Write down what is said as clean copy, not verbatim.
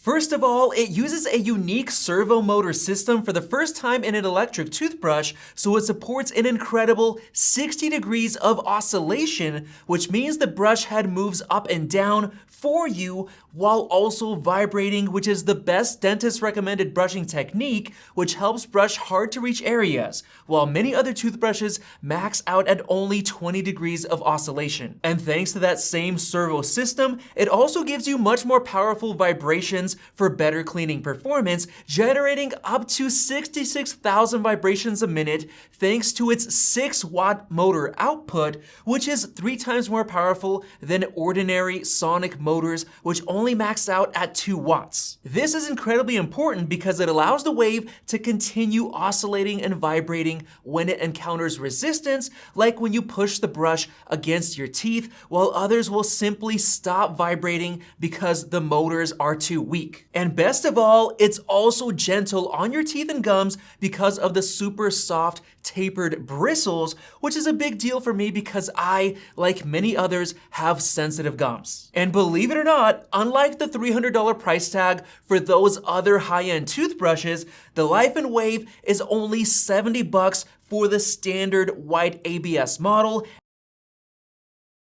First of all, it uses a unique servo motor system for the first time in an electric toothbrush, so it supports an incredible 60 degrees of oscillation, which means the brush head moves up and down for you while also vibrating, which is the best dentist recommended brushing technique, which helps brush hard to reach areas, while many other toothbrushes max out at only 20 degrees of oscillation. And thanks to that same servo system, it also gives you much more powerful vibrations for better cleaning performance, generating up to 66,000 vibrations a minute thanks to its 6-watt motor output, which is 3 times more powerful than ordinary sonic motors, which only max out at 2 watts. This is incredibly important because it allows the wave to continue oscillating and vibrating when it encounters resistance, like when you push the brush against your teeth, while others will simply stop vibrating because the motors are too weak. And best of all, it's also gentle on your teeth and gums because of the super soft tapered bristles, which is a big deal for me because I, like many others, have sensitive gums. And believe it or not, unlike the $300 price tag for those other high-end toothbrushes, the Laifen Wave is only $70 for the standard white ABS model,